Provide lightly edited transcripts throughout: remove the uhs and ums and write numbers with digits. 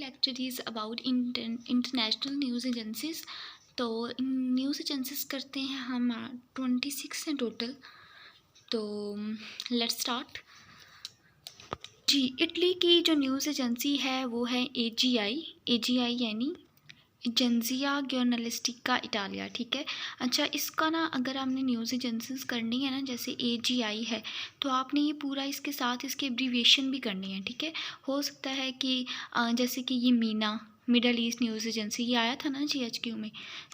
Lecture is about international news agencies. तो news agencies करते हैं हम 26 हैं टोटल। तो लेट्स स्टार्ट। जी, इटली की जो न्यूज़ एजेंसी है वो है एजीआई यानी एजेंसिया गियोर्नलिस्टिका इटालिया। ठीक है। अच्छा, इसका ना अगर आपने न्यूज़ एजेंसीज करनी है ना, जैसे एजीआई है, तो आपने ये पूरा इसके साथ इसकी एब्रीविएशन भी करनी है। ठीक है। हो सकता है कि जैसे कि ये Meena middle east news agency, ये आया था ना जीएचक्यू में,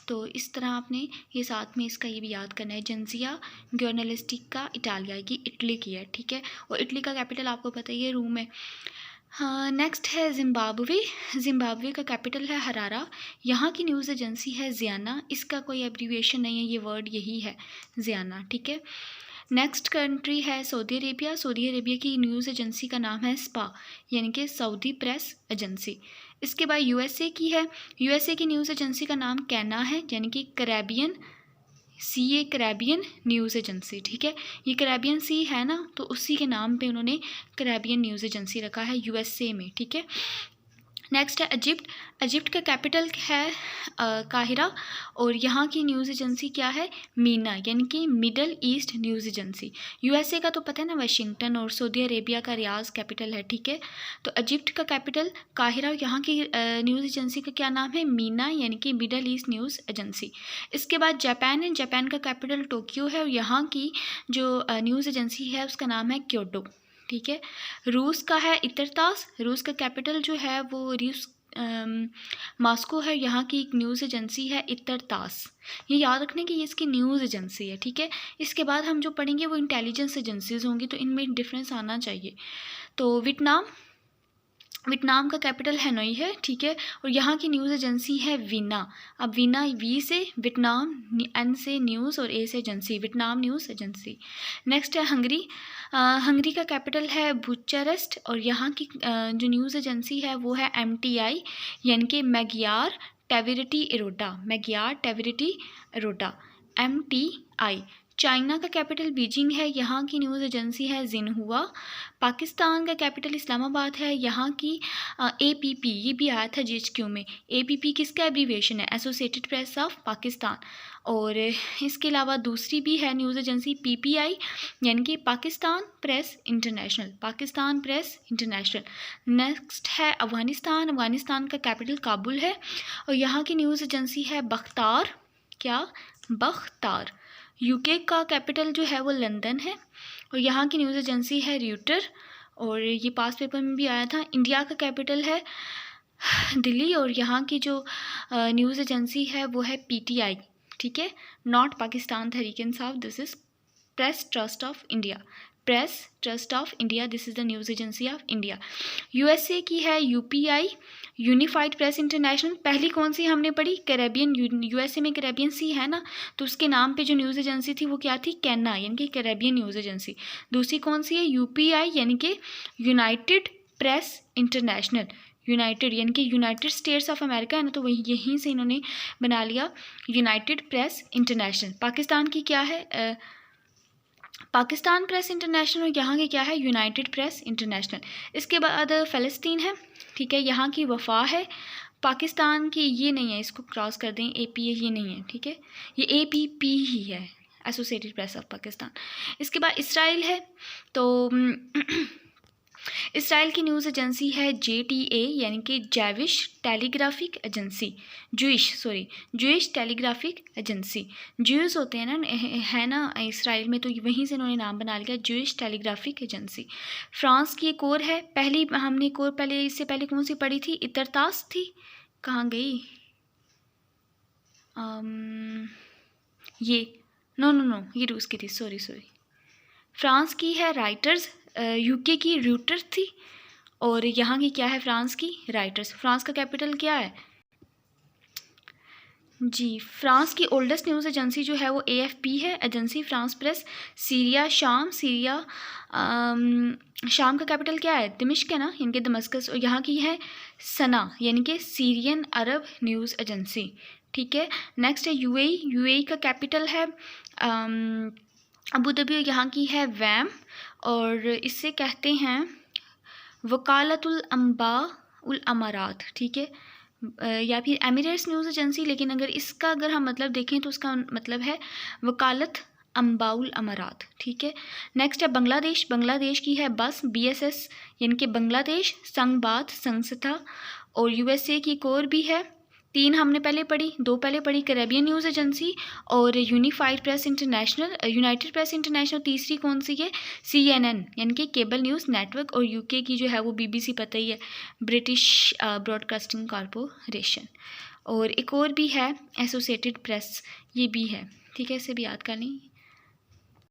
तो इस तरह आपने ये साथ में इसका ये भी याद करना है। एजेंसिया गियोर्नलिस्टिका इटालिया की इटली की है। ठीक है। और इटली का कैपिटल आपको पता ही है, रोम है। हाँ, नेक्स्ट है जिम्बाब्वे का कैपिटल है हरारा। यहाँ की न्यूज़ एजेंसी है ज़ियाना। इसका कोई एब्रीविएशन नहीं है, ये वर्ड यही है ज़ियाना। ठीक है। नेक्स्ट कंट्री है सऊदी अरेबिया की न्यूज़ एजेंसी का नाम है स्पा यानी कि सऊदी प्रेस एजेंसी। इसके बाद यूएसए की न्यूज़ एजेंसी का नाम कैना है यानी कि कैरेबियन न्यूज़ एजेंसी। ठीक है। ये कैरेबियन सी है ना, तो उसी के नाम पे उन्होंने कैरेबियन न्यूज़ एजेंसी रखा है यूएसए में। ठीक है। नेक्स्ट है इजिप्ट का कैपिटल है काहिरा, और यहाँ की न्यूज़ एजेंसी क्या है, मीना यानी कि middle east news agency. USA का तो पता है ना, वाशिंगटन, और सऊदी अरेबिया का रियाज कैपिटल है। ठीक है। तो इजिप्ट का कैपिटल काहिरा, यहाँ की न्यूज़ एजेंसी का क्या नाम है, मीना यानी कि मिडल ईस्ट न्यूज़ एजेंसी। इसके बाद जापान का कैपिटल टोक्यो है, और यहाँ की जो न्यूज़ एजेंसी है उसका नाम है क्योटो। ठीक है। रूस का है इतरतास, रूस का कैपिटल जो है वो मॉस्को है। यहाँ की एक न्यूज़ एजेंसी है इतरतास। ये याद रखने की ये इसकी न्यूज़ एजेंसी है। ठीक है। इसके बाद हम जो पढ़ेंगे वो इंटेलिजेंस एजेंसीज होंगी, तो इनमें डिफरेंस आना चाहिए। तो वियतनाम का कैपिटल हैनोई है। ठीक है। और यहाँ की न्यूज़ एजेंसी है वीना। अब वीना, वी से वियतनाम, एन से न्यूज़, और ए से agency, Vietnam news agency. Next है हंगरी का कैपिटल है बुचारेस्ट, और यहाँ की जो न्यूज़ एजेंसी है वो है एमटीआई यानी कि Magyar territory aorta MTI. China का कैपिटल बीजिंग है, यहाँ की न्यूज़ एजेंसी है जिनहुआ। पाकिस्तान का कैपिटल इस्लामाबाद है, यहाँ की एपीपी, ये भी आया था जीएचक्यू में। एपीपी किसका एब्रीविएशन है, एसोसिएटेड प्रेस ऑफ पाकिस्तान। और इसके अलावा दूसरी भी है न्यूज़ एजेंसी पीपीआई यानी कि पाकिस्तान प्रेस इंटरनेशनल। नेक्स्ट है अफ़गानिस्तान का कैपिटल काबुल है, और यहाँ की न्यूज़ एजेंसी है बख्तार। यूके का कैपिटल जो है वो लंदन है, और यहाँ की न्यूज़ एजेंसी है रॉयटर्स, और ये पास पेपर में भी आया था। इंडिया का कैपिटल है दिल्ली, और यहाँ की जो न्यूज़ एजेंसी है वो है पीटीआई। ठीक है। Not Pakistan Tehreek Insaf, this is press trust of India, this is the news agency of India. USA की है यूपीआई, यूनिफाइड प्रेस इंटरनेशनल। पहली कौन सी हमने पढ़ी, कैरेबियन, यूएसए में कैरेबियन सी है ना, तो उसके नाम पे जो न्यूज़ एजेंसी थी वो क्या थी, कैना यानी कि कैरेबियन न्यूज़ एजेंसी। दूसरी कौन सी है, यूपीआई यानी कि यूनाइटेड प्रेस इंटरनेशनल, यूनाइटेड यानी कि यूनाइटेड स्टेट्स ऑफ अमेरिका है ना, तो वही यहीं से इन्होंने बना लिया यूनाइटेड प्रेस इंटरनेशनल। पाकिस्तान की क्या है, पाकिस्तान प्रेस इंटरनेशनल, और यहाँ की क्या है, यूनाइटेड प्रेस इंटरनेशनल। इसके बाद फ़लस्तीन है। ठीक है। यहाँ की वफा है। पाकिस्तान की ये नहीं है, इसको क्रॉस कर दें, एपी ये नहीं है। ठीक है। ये एपीपी ही है, एसोसिएटेड प्रेस ऑफ पाकिस्तान। इसके बाद इसराइल है। तो इसराइल की न्यूज़ एजेंसी है जेटीए यानी कि जूइश टेलीग्राफिक एजेंसी। ज्यूज़ होते हैं ना, है ना इसराइल में, तो वहीं से इन्होंने नाम बना लिया जूइश टेलीग्राफिक एजेंसी। फ्रांस की एक और है, हमने एक और पहले, इससे पहले कौन सी पढ़ी थी, इतरतास थी, कहाँ गई, ये नो ये रूस की थी, सॉरी। फ्रांस की है राइटर्स, यूके की रॉयटर्स थी, और यहाँ की क्या है, फ्रांस की राइटर्स। फ्रांस का कैपिटल क्या है जी, फ्रांस की ओल्डेस्ट न्यूज़ एजेंसी जो है वो एएफपी है, एजेंसी फ्रांस प्रेस। शाम का कैपिटल क्या है, दिमिश्क है ना, यानी कि दमस्कस, और यहाँ की है सना यानी कि सीरियन अरब न्यूज़ एजेंसी। ठीक है। नेक्स्ट है यूएई का कैपिटल है अबू धाबी, यहाँ की है वैम, और इससे कहते हैं वकालतुल अंबा उल अमारात, ठीक है, या फिर एमिरेट्स न्यूज़ एजेंसी, लेकिन अगर हम मतलब देखें तो उसका मतलब है वकालत अम्बाउल अमारात, ठीक है। नेक्स्ट है बांग्लादेश, बांग्लादेश की है बस BSS यानी कि बांग्लादेश संघबाद संस्था, और USA की एक और भी है, 3 हमने पहले पढ़ी, 2 पहले पढ़ी, कैरेबियन न्यूज़ एजेंसी और unified press international, United press international. तीसरी कौन सी है, CNN यानी कि केबल न्यूज़ नेटवर्क, और UK की जो है वो BBC, पता ही है, ब्रिटिश ब्रॉडकास्टिंग कॉरपोरेशन। और एक और भी है एसोसिएटेड प्रेस, ये भी है, ठीक है, इसे भी याद कर लें।